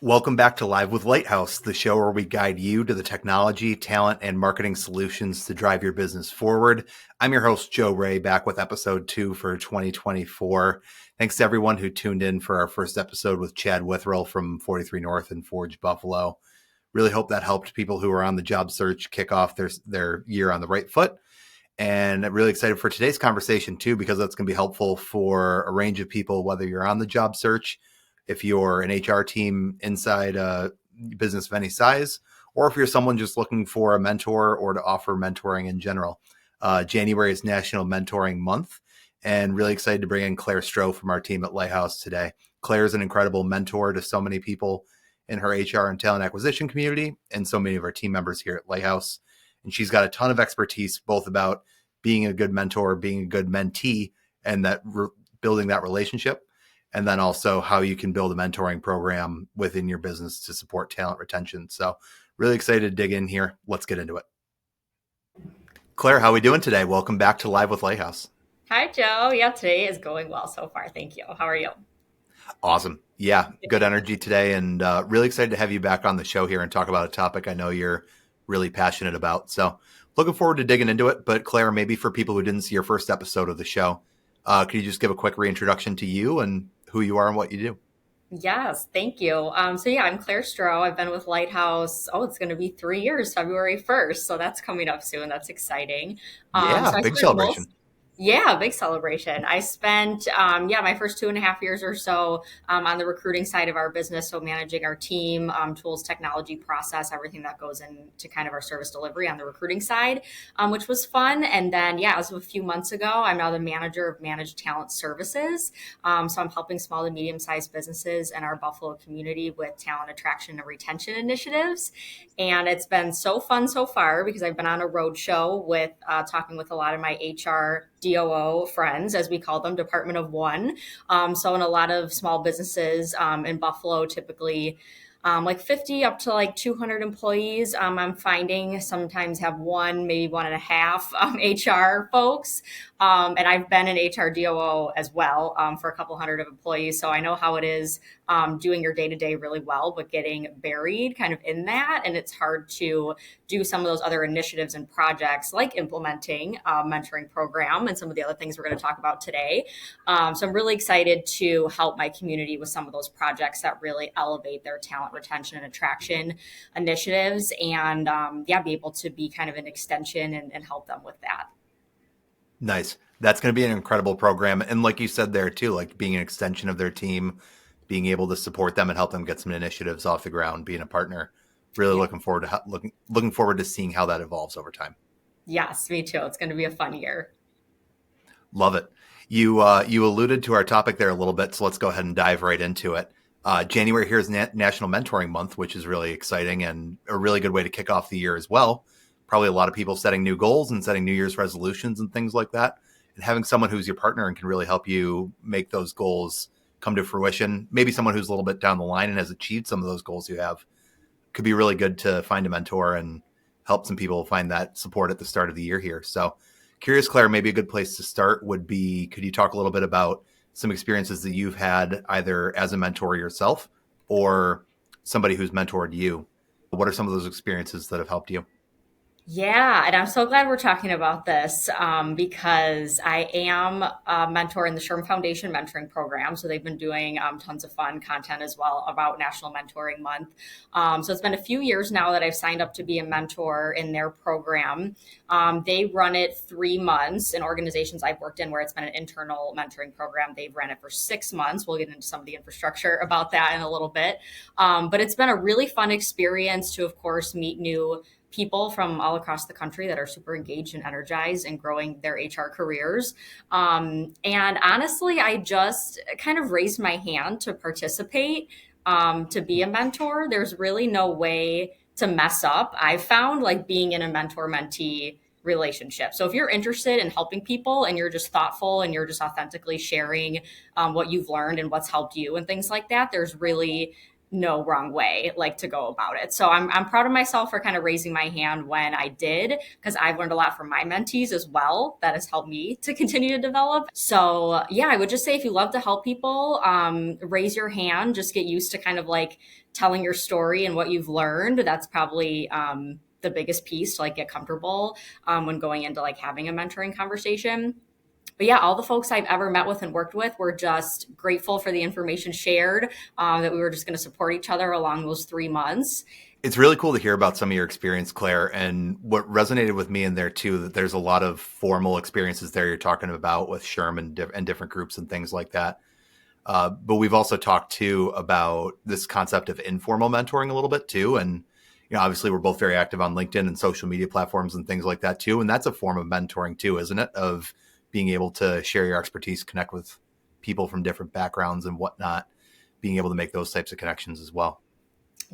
Welcome back to Live with Lighthouse, the show where we guide you to the technology, talent, and marketing solutions to drive your business forward. I'm your host, Joe Ray, back with episode 2 for 2024. Thanks to everyone who tuned in for our first episode with Chad Witherill from 43 North and Forge Buffalo. Really hope that helped people who are on the job search kick off their year on the right foot. And I'm really excited for today's conversation too, because that's going to be helpful for a range of people, whether you're on the job search, if you're an HR team inside a business of any size, or if you're someone just looking for a mentor or to offer mentoring in general. January is National Mentoring Month, and really excited to bring in Claire Stroh from our team at Lighthouse today. Claire is an incredible mentor to so many people in her HR and talent acquisition community and so many of our team members here at Lighthouse. And she's got a ton of expertise, both about being a good mentor, being a good mentee, and building that relationship. And then also how you can build a mentoring program within your business to support talent retention. So really excited to dig in here. Let's get into it. Claire, how are we doing today? Welcome back to Live with Lighthouse. Hi, Joe. Yeah, today is going well so far. Thank you. How are you? Awesome. Yeah, good energy today, and really excited to have you back on the show here and talk about a topic I know you're really passionate about. So looking forward to digging into it. But Claire, maybe for people who didn't see your first episode of the show, could you just give a quick reintroduction to you and who you are and what you do? Yes, thank you. I'm Claire Stroh. I've been with Lighthouse. Oh, it's going to be 3 years, February 1st. So that's coming up soon. That's exciting. Yeah, So I big spent celebration. most Yeah, big celebration. I spent, my first 2.5 years or so on the recruiting side of our business. So managing our team, tools, technology, process, everything that goes into kind of our service delivery on the recruiting side, which was fun. And then, as of a few months ago, I'm now the manager of managed talent services. So I'm helping small to medium-sized businesses in our Buffalo community with talent attraction and retention initiatives. And it's been so fun so far because I've been on a road show with talking with a lot of my HR DOO friends, as we call them, Department of One. So in a lot of small businesses in Buffalo, typically like 50 up to like 200 employees, I'm finding sometimes have one, maybe one and a half HR folks. And I've been an HR DOO as well for a couple hundred of employees. So I know how it is doing your day to day really well, but getting buried kind of in that. And it's hard to do some of those other initiatives and projects like implementing a mentoring program and some of the other things we're going to talk about today. So I'm really excited to help my community with some of those projects that really elevate their talent retention and attraction initiatives and be able to be kind of an extension and help them with that. Nice. That's going to be an incredible program. And like you said there too, like being an extension of their team, being able to support them and help them get some initiatives off the ground, being a partner. Really Yeah. looking forward to seeing how that evolves over time. Yes, me too. It's going to be a fun year. Love it. You alluded to our topic there a little bit, so let's go ahead and dive right into it. January here is National Mentoring Month, which is really exciting and a really good way to kick off the year as well. Probably a lot of people setting new goals and setting New Year's resolutions and things like that. And having someone who's your partner and can really help you make those goals come to fruition. Maybe someone who's a little bit down the line and has achieved some of those goals you have could be really good to find a mentor and help some people find that support at the start of the year here. So curious, Claire, maybe a good place to start would be, could you talk a little bit about some experiences that you've had either as a mentor yourself or somebody who's mentored you? What are some of those experiences that have helped you? Yeah, and I'm so glad we're talking about this because I am a mentor in the Sherm Foundation mentoring program. So they've been doing tons of fun content as well about National Mentoring Month. So it's been a few years now that I've signed up to be a mentor in their program. They run it 3 months in organizations I've worked in where it's been an internal mentoring program. They've ran it for 6 months. We'll get into some of the infrastructure about that in a little bit. But it's been a really fun experience to, of course, meet new people from all across the country that are super engaged and energized and growing their HR careers. And honestly, I just kind of raised my hand to participate, to be a mentor. There's really no way to mess up. I've found like being in a mentor mentee relationship. So if you're interested in helping people and you're just thoughtful and you're just authentically sharing what you've learned and what's helped you and things like that, there's really no wrong way like to go about it. So I'm proud of myself for kind of raising my hand when I did, because I've learned a lot from my mentees as well that has helped me to continue to develop. So yeah, I would just say if you love to help people, raise your hand. Just get used to kind of like telling your story and what you've learned. That's probably the biggest piece to like get comfortable when going into like having a mentoring conversation. But yeah, all the folks I've ever met with and worked with were just grateful for the information shared, that we were just going to support each other along those 3 months. It's really cool to hear about some of your experience, Claire. And what resonated with me in there too, that there's a lot of formal experiences there you're talking about with SHRM and different groups and things like that. But we've also talked too about this concept of informal mentoring a little bit too. And, obviously we're both very active on LinkedIn and social media platforms and things like that too. And that's a form of mentoring too, isn't it? Of being able to share your expertise, connect with people from different backgrounds and whatnot, being able to make those types of connections as well.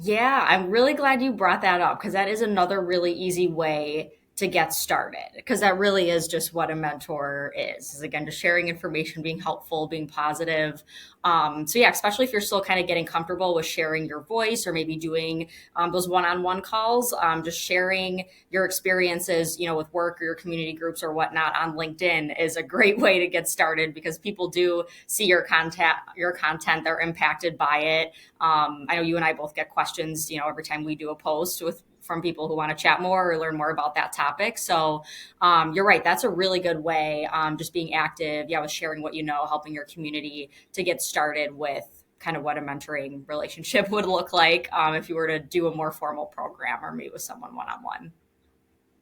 Yeah, I'm really glad you brought that up, because that is another really easy way to get started, because that really is just what a mentor is again, just sharing information, being helpful, being positive. So yeah, especially if you're still kind of getting comfortable with sharing your voice, or maybe doing those one-on-one calls, just sharing your experiences, with work or your community groups or whatnot on LinkedIn is a great way to get started, because people do see your content, they're impacted by it. I know you and I both get questions, every time we do a post from people who want to chat more or learn more about that topic. So you're right. That's a really good way. Just being active, with sharing what you know, helping your community to get started with kind of what a mentoring relationship would look like if you were to do a more formal program or meet with someone one-on-one.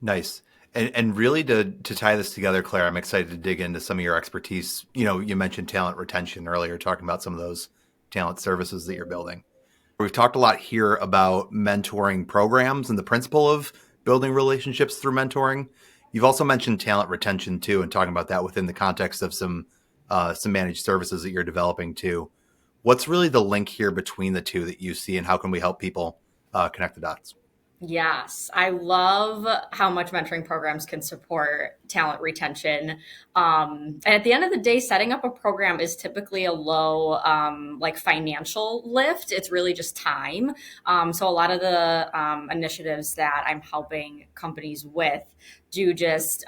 Nice. And really to tie this together, Claire, I'm excited to dig into some of your expertise. You mentioned talent retention earlier, talking about some of those talent services that you're building. We've talked a lot here about mentoring programs and the principle of building relationships through mentoring. You've also mentioned talent retention too, and talking about that within the context of some managed services that you're developing too. What's really the link here between the two that you see, and how can we help people connect the dots? Yes, I love how much mentoring programs can support talent retention. And at the end of the day, setting up a program is typically a low, like financial lift. It's really just time. So a lot of the initiatives that I'm helping companies with do just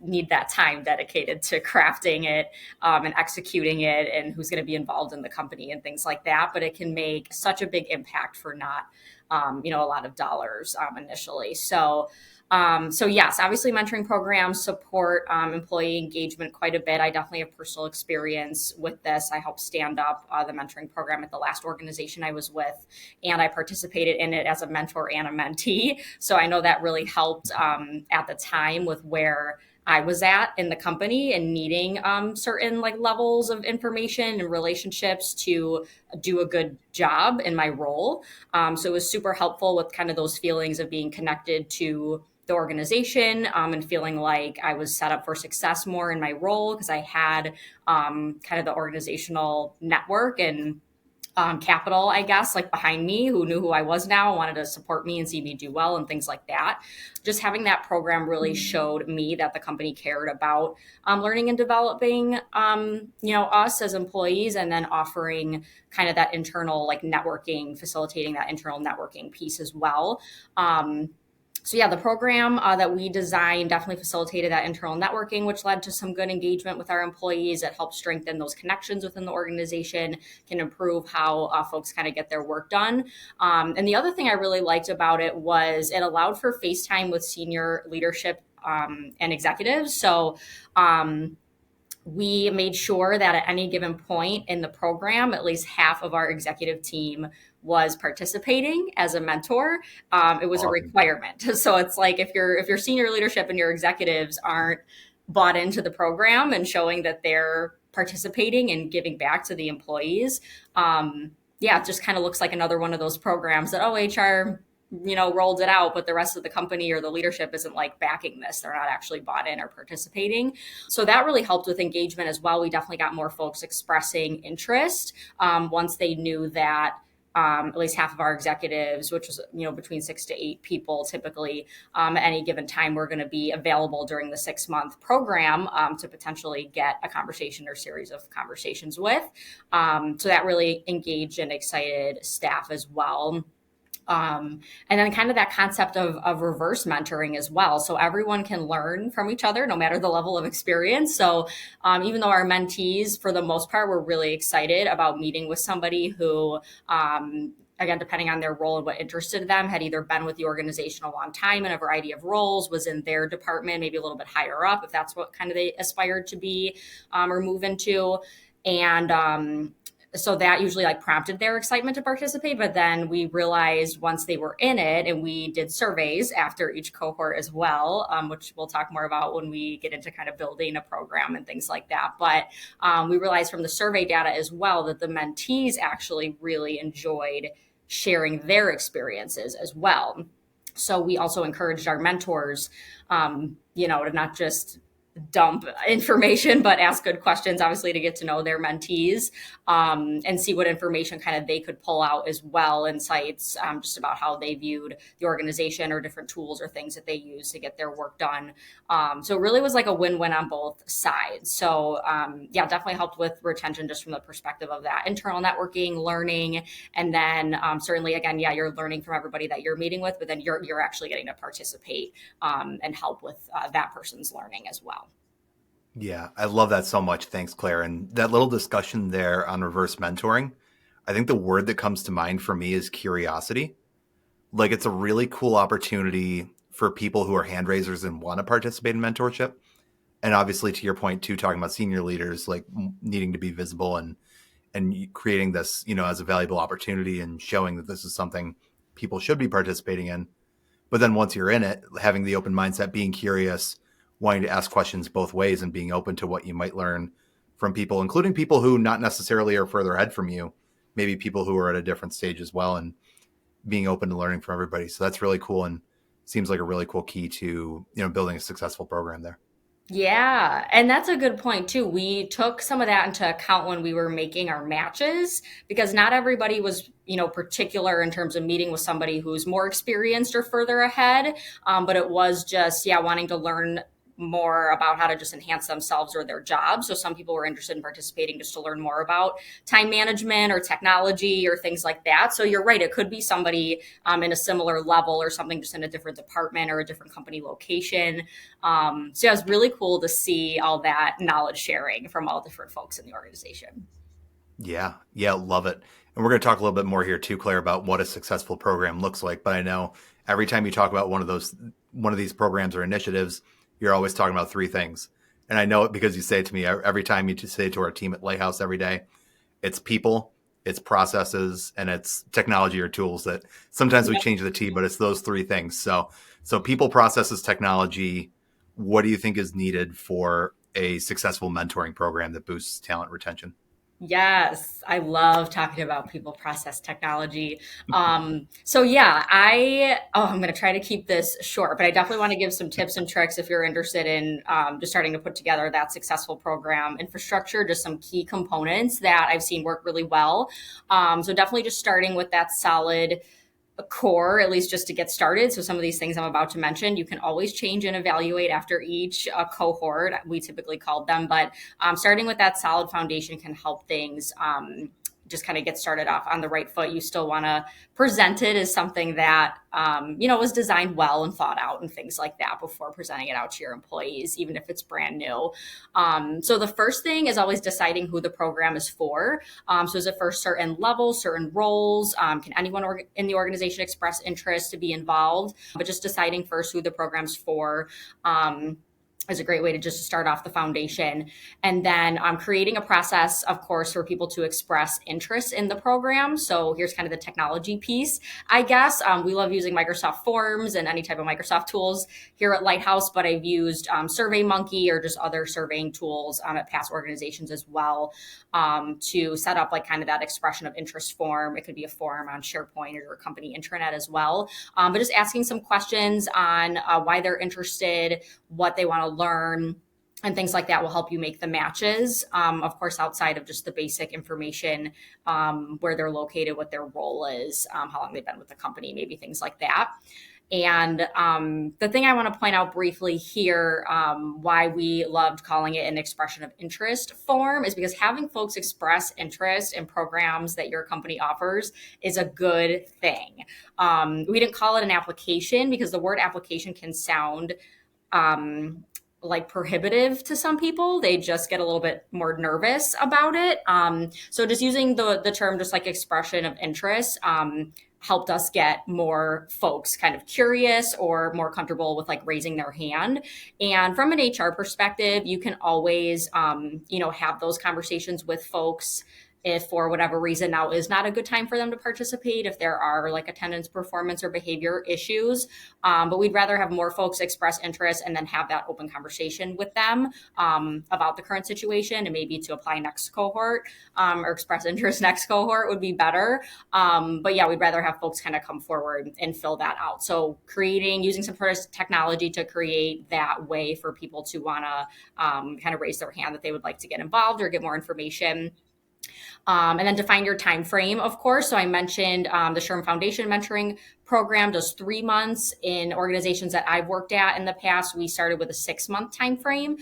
need that time dedicated to crafting it and executing it, and who's going to be involved in the company and things like that. But it can make such a big impact for not a lot of dollars initially. So yes, obviously mentoring programs support employee engagement quite a bit. I definitely have personal experience with this. I helped stand up the mentoring program at the last organization I was with, and I participated in it as a mentor and a mentee. So I know that really helped at the time with where I was at in the company and needing certain like levels of information and relationships to do a good job in my role. So it was super helpful with kind of those feelings of being connected to the organization and feeling like I was set up for success more in my role, because I had kind of the organizational network and capital, I guess, like behind me, who knew who I was now and wanted to support me and see me do well and things like that. Just having that program really showed me that the company cared about learning and developing, us as employees, and then offering kind of that internal like networking, facilitating that internal networking piece as well. So yeah, the program that we designed definitely facilitated that internal networking, which led to some good engagement with our employees. It helped strengthen those connections within the organization, can improve how folks kind of get their work done. And the other thing I really liked about it was it allowed for FaceTime with senior leadership and executives. So we made sure that at any given point in the program, at least half of our executive team was participating as a mentor. It was a Awesome. requirement. So it's like if your senior leadership and your executives aren't bought into the program and showing that they're participating and giving back to the employees, it just kind of looks like another one of those programs that, HR rolled it out, but the rest of the company or the leadership isn't like backing this. They're not actually bought in or participating. So that really helped with engagement as well. We definitely got more folks expressing interest once they knew that at least half of our executives, which was, between 6 to 8 people typically, at any given time, were going to be available during the 6-month program to potentially get a conversation or series of conversations with. So that really engaged and excited staff as well. And then kind of that concept of reverse mentoring as well. So everyone can learn from each other, no matter the level of experience. So even though our mentees, for the most part, were really excited about meeting with somebody who, again, depending on their role and what interested them, had either been with the organization a long time in a variety of roles, was in their department, maybe a little bit higher up, if that's what kind of they aspired to be or move into. And so that usually prompted their excitement to participate. But then we realized once they were in it, and we did surveys after each cohort as well, which we'll talk more about when we get into kind of building a program and things like that. But we realized from the survey data as well that the mentees actually really enjoyed sharing their experiences as well. So we also encouraged our mentors, to not just dump information, but ask good questions, obviously, to get to know their mentees and see what information kind of they could pull out as well, insights just about how they viewed the organization or different tools or things that they use to get their work done. So it really was like a win-win on both sides. So definitely helped with retention just from the perspective of that internal networking, learning, and then certainly, again, you're learning from everybody that you're meeting with, but then you're actually getting to participate and help with that person's learning as well. Yeah, I love that so much. Thanks, Claire. And that little discussion there on reverse mentoring, I think the word that comes to mind for me is curiosity. Like, it's a really cool opportunity for people who are hand raisers and want to participate in mentorship. And obviously, to your point too, talking about senior leaders, like needing to be visible and creating this, as a valuable opportunity and showing that this is something people should be participating in. But then once you're in it, having the open mindset, being curious, wanting to ask questions both ways, and being open to what you might learn from people, including people who not necessarily are further ahead from you, maybe people who are at a different stage as well, and being open to learning from everybody. So that's really cool, and seems like a really cool key to, building a successful program there. Yeah, and that's a good point too. We took some of that into account when we were making our matches, because not everybody was, particular in terms of meeting with somebody who's more experienced or further ahead. But it was just, wanting to learn more about how to just enhance themselves or their job. So some people were interested in participating just to learn more about time management or technology or things like that. So you're right, it could be somebody in a similar level or something, just in a different department or a different company location. So it was really cool to see all that knowledge sharing from all different folks in the organization. Yeah, love it. And we're going to talk a little bit more here too, Claire, about what a successful program looks like. But I know every time you talk about one of these programs or initiatives, you're always talking about three things. And I know it because you say it to me every time. You say it to our team at Lighthouse every day. It's people, it's processes, and it's technology or tools. That sometimes we change the T, but it's those three things. So people, processes, technology. What do you think is needed for a successful mentoring program that boosts talent retention? Yes, I love talking about people, process, technology. I'm going to try to keep this short, but I definitely want to give some tips and tricks if you're interested in just starting to put together that successful program infrastructure, just some key components that I've seen work really well. So definitely just starting with that solid core, at least just to get started. So some of these things I'm about to mention, you can always change and evaluate after each cohort, we typically called them, but starting with that solid foundation can help things just kind of get started off on the right foot. You still want to present it as something that, was designed well and thought out and things like that before presenting it out to your employees, even if it's brand new. So the first thing is always deciding who the program is for. So is it for certain levels, certain roles? Can anyone in the organization express interest to be involved? But just deciding first who the program's for. Is a great way to just start off the foundation. And then creating a process, of course, for people to express interest in the program. So here's kind of the technology piece, I guess. We love using Microsoft Forms and any type of Microsoft tools here at Lighthouse, but I've used SurveyMonkey or just other surveying tools at past organizations as well to set up kind of that expression of interest form. It could be a form on SharePoint or a company intranet as well. But just asking some questions on why they're interested, what they want to learn, and things like that will help you make the matches. Of course, outside of just the basic information, where they're located, what their role is, how long they've been with the company, maybe things like that. And the thing I want to point out briefly here, why we loved calling it an expression of interest form, is because having folks express interest in programs that your company offers is a good thing. We didn't call it an application because the word application can sound like prohibitive to some people. They just get a little bit more nervous about it. So just using the term just like expression of interest helped us get more folks kind of curious or more comfortable with like raising their hand. And from an HR perspective, you can always, have those conversations with folks if for whatever reason now is not a good time for them to participate, if there are like attendance, performance, or behavior issues. But we'd rather have more folks express interest and then have that open conversation with them about the current situation, and maybe to apply next cohort or express interest next cohort would be better. But yeah, we'd rather have folks kind of come forward and fill that out. So using some sort of technology to create that way for people to want to kind of raise their hand that they would like to get involved or get more information. And then define your time frame, of course. So I mentioned the SHRM Foundation mentoring program does 3 months. In organizations that I've worked at in the past, we started with a 6-month time frame.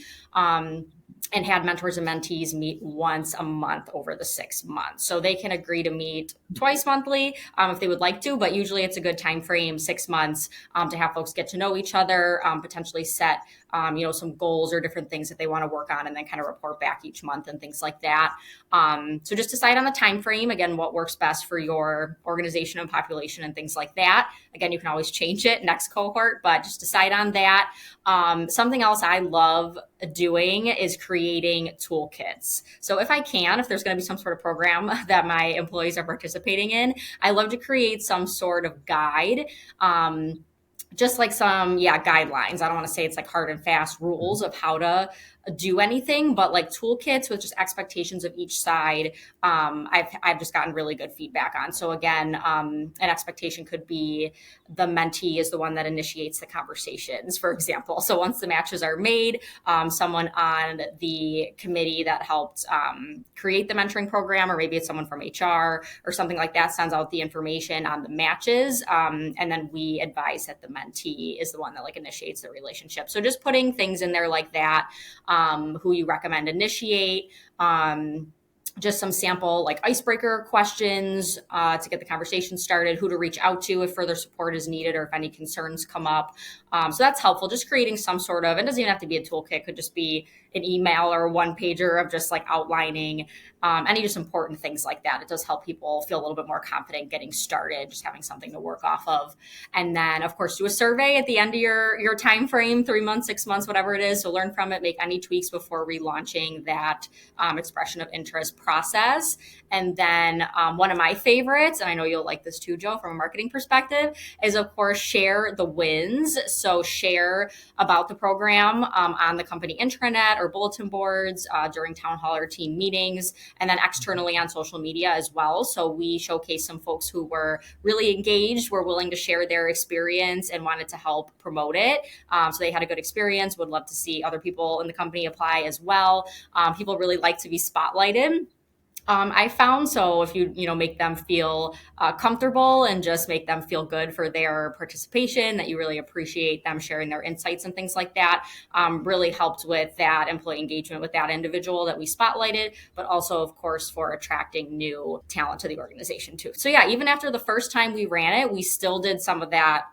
And had mentors and mentees meet once a month over the 6 months. So they can agree to meet twice monthly if they would like to, but usually it's a good time frame, 6 months, to have folks get to know each other, potentially set some goals or different things that they want to work on, and then kind of report back each month and things like that. So just decide on the time frame, again, what works best for your organization and population and things like that. Again, you can always change it next cohort, but just decide on that. Something else I love doing is creating toolkits. So if there's going to be some sort of program that my employees are participating in, I love to create some sort of guide. Just like some guidelines. I don't want to say it's like hard and fast rules of how to do anything, but like toolkits with just expectations of each side. I've just gotten really good feedback on. So again, an expectation could be the mentee is the one that initiates the conversations, for example. So once the matches are made, someone on the committee that helped create the mentoring program, or maybe it's someone from HR or something like that, sends out the information on the matches. And then we advise that the mentee is the one that like initiates the relationship. So just putting things in there like that. Who you recommend initiate, just some sample like icebreaker questions to get the conversation started, who to reach out to if further support is needed or if any concerns come up. So that's helpful. Just creating some sort of, it doesn't even have to be a toolkit, it could just be an email or a one pager of just like outlining any just important things like that. It does help people feel a little bit more confident getting started, just having something to work off of. And then of course do a survey at the end of your time frame, 3 months, 6 months, whatever it is. So learn from it, make any tweaks before relaunching that expression of interest process. And then one of my favorites, and I know you'll like this too, Joe, from a marketing perspective, is of course share the wins. So share about the program on the company intranet or bulletin boards during town hall or team meetings, and then externally on social media as well. So we showcase some folks who were really engaged, were willing to share their experience and wanted to help promote it. So they had a good experience, would love to see other people in the company apply as well. People really like to be spotlighted. I found, so if you make them feel comfortable and just make them feel good for their participation, that you really appreciate them sharing their insights and things like that, really helped with that employee engagement with that individual that we spotlighted, but also of course for attracting new talent to the organization too. So yeah, even after the first time we ran it, we still did some of that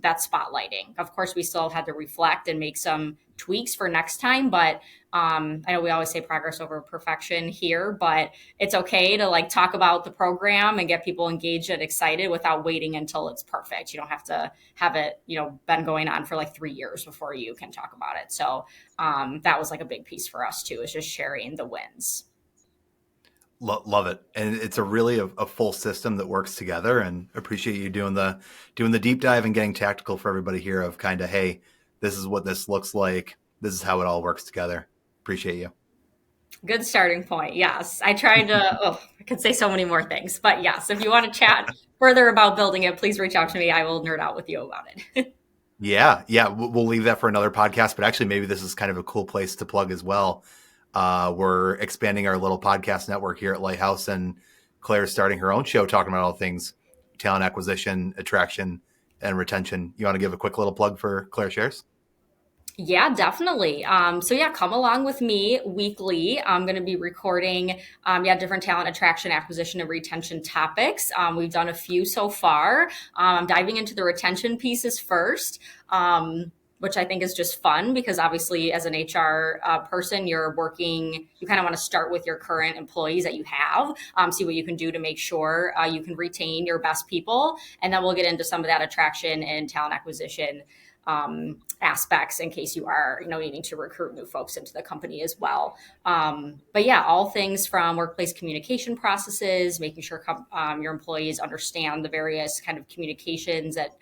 spotlighting. Of course, we still had to reflect and make some tweaks for next time, but I know we always say progress over perfection here, but it's okay to like talk about the program and get people engaged and excited without waiting until it's perfect. You don't have to have it, been going on for like 3 years before you can talk about it. So that was like a big piece for us too, is just sharing the wins. Love it. And it's a really a full system that works together, and appreciate you doing the deep dive and getting tactical for everybody here of kind of, hey, this is what this looks like. This is how it all works together. Appreciate you. Good starting point. Yes. I tried to, I could say so many more things, but yes, if you want to chat further about building it, please reach out to me. I will nerd out with you about it. Yeah. We'll leave that for another podcast, but actually maybe this is kind of a cool place to plug as well. We're expanding our little podcast network here at Lighthouse, and Claire's starting her own show talking about all things talent acquisition, attraction, and retention. You want to give a quick little plug for Claire Shares? Yeah, definitely. So yeah, come along with me weekly. I'm going to be recording, different talent attraction, acquisition, and retention topics. We've done a few so far. I'm diving into the retention pieces first. Which I think is just fun because obviously, as an HR person, you're working, you kind of want to start with your current employees that you have, see what you can do to make sure you can retain your best people. And then we'll get into some of that attraction and talent acquisition aspects in case you are, needing to recruit new folks into the company as well. But yeah, all things from workplace communication processes, making sure your employees understand the various kind of communications that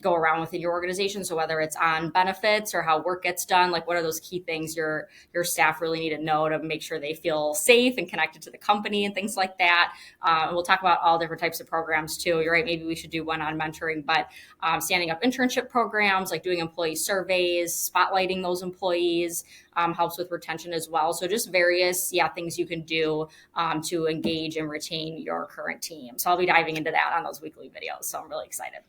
go around within your organization. So whether it's on benefits or how work gets done, like what are those key things your staff really need to know to make sure they feel safe and connected to the company and things like that. And we'll talk about all different types of programs too. You're right, maybe we should do one on mentoring, but standing up internship programs, like doing employee surveys, spotlighting those employees, helps with retention as well. So just various things you can do to engage and retain your current team. So I'll be diving into that on those weekly videos. So I'm really excited.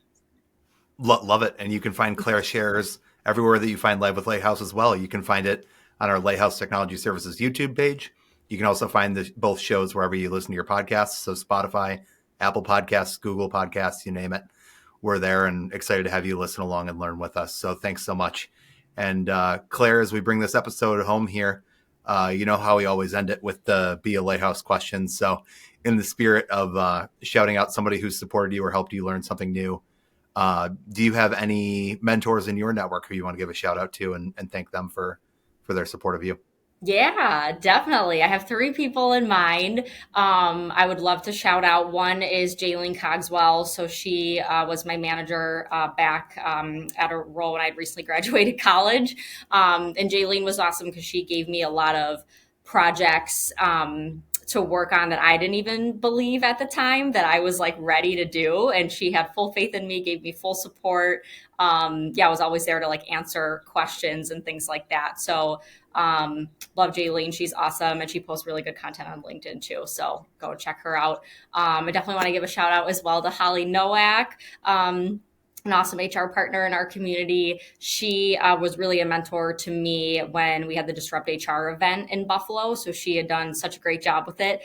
Love it. And you can find Claire Shares everywhere that you find Live with Lighthouse as well. You can find it on our Lighthouse Technology Services YouTube page. You can also find both shows wherever you listen to your podcasts. So Spotify, Apple Podcasts, Google Podcasts, you name it. We're there and excited to have you listen along and learn with us. So thanks so much. And Claire, as we bring this episode home here, you know how we always end it with the Be a Lighthouse question. So in the spirit of shouting out somebody who's supported you or helped you learn something new, do you have any mentors in your network who you want to give a shout out to and thank them for their support of you? Yeah, definitely. I have three people in mind. I would love to shout out. One is Jaylene Cogswell. So she was my manager back at a role when I'd recently graduated college. And Jaylene was awesome because she gave me a lot of projects to work on that I didn't even believe at the time that I was like ready to do. And she had full faith in me, gave me full support. I was always there to like answer questions and things like that. So love Jaylene. She's awesome. And she posts really good content on LinkedIn too. So go check her out. I definitely want to give a shout out as well to Holly Nowak. An awesome HR partner in our community. She was really a mentor to me when we had the Disrupt HR event in Buffalo. So she had done such a great job with it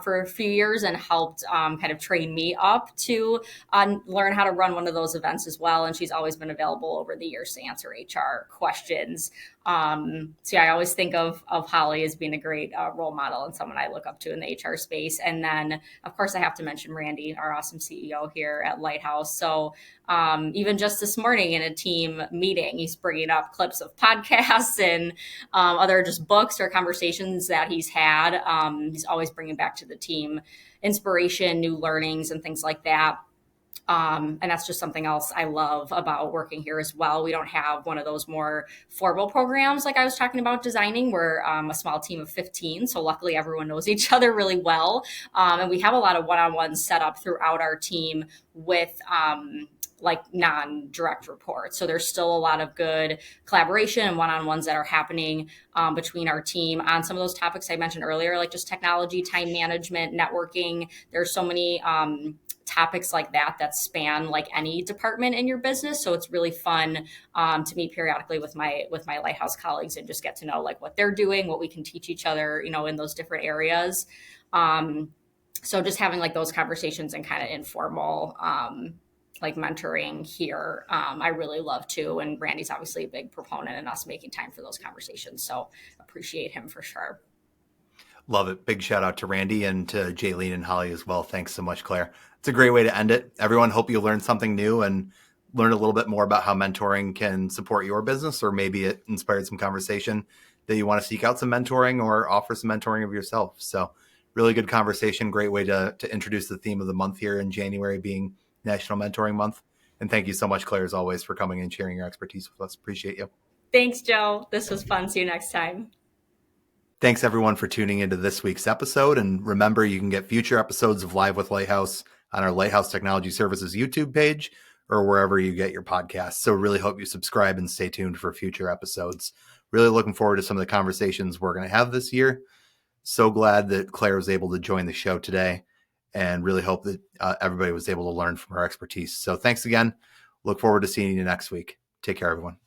for a few years and helped kind of train me up to learn how to run one of those events as well. And she's always been available over the years to answer HR questions. I always think of Holly as being a great role model and someone I look up to in the HR space. And then, of course, I have to mention Randy, our awesome CEO here at Lighthouse. So even just this morning in a team meeting, he's bringing up clips of podcasts and other just books or conversations that he's had. He's always bringing back to the team inspiration, new learnings, and things like that. And that's just something else I love about working here as well. We don't have one of those more formal programs like I was talking about designing. We're a small team of 15. So luckily everyone knows each other really well. And we have a lot of one-on-ones set up throughout our team with like non-direct reports. So there's still a lot of good collaboration and one-on-ones that are happening between our team on some of those topics I mentioned earlier, like just technology, time management, networking. There's so many topics like that span like any department in your business. So it's really fun to meet periodically with my Lighthouse colleagues and just get to know like what they're doing, what we can teach each other, in those different areas. So just having like those conversations and kind of informal like mentoring here, I really love too. And Randy's obviously a big proponent in us making time for those conversations. So appreciate him for sure. Love it. Big shout out to Randy and to Jaylene and Holly as well. Thanks so much, Claire. It's a great way to end it. Everyone, hope you learned something new and learn a little bit more about how mentoring can support your business, or maybe it inspired some conversation that you want to seek out some mentoring or offer some mentoring of yourself. So really good conversation. Great way to introduce the theme of the month here in January being National Mentoring Month. And thank you so much, Claire, as always, for coming and sharing your expertise with us. Appreciate you. Thanks, Joe. This was fun. See you next time. Thanks, everyone, for tuning into this week's episode. And remember, you can get future episodes of Live with Lighthouse on our Lighthouse Technology Services YouTube page, or wherever you get your podcasts. So really hope you subscribe and stay tuned for future episodes. Really looking forward to some of the conversations we're going to have this year. So glad that Claire was able to join the show today, and really hope that everybody was able to learn from her expertise. So thanks again. Look forward to seeing you next week. Take care, everyone.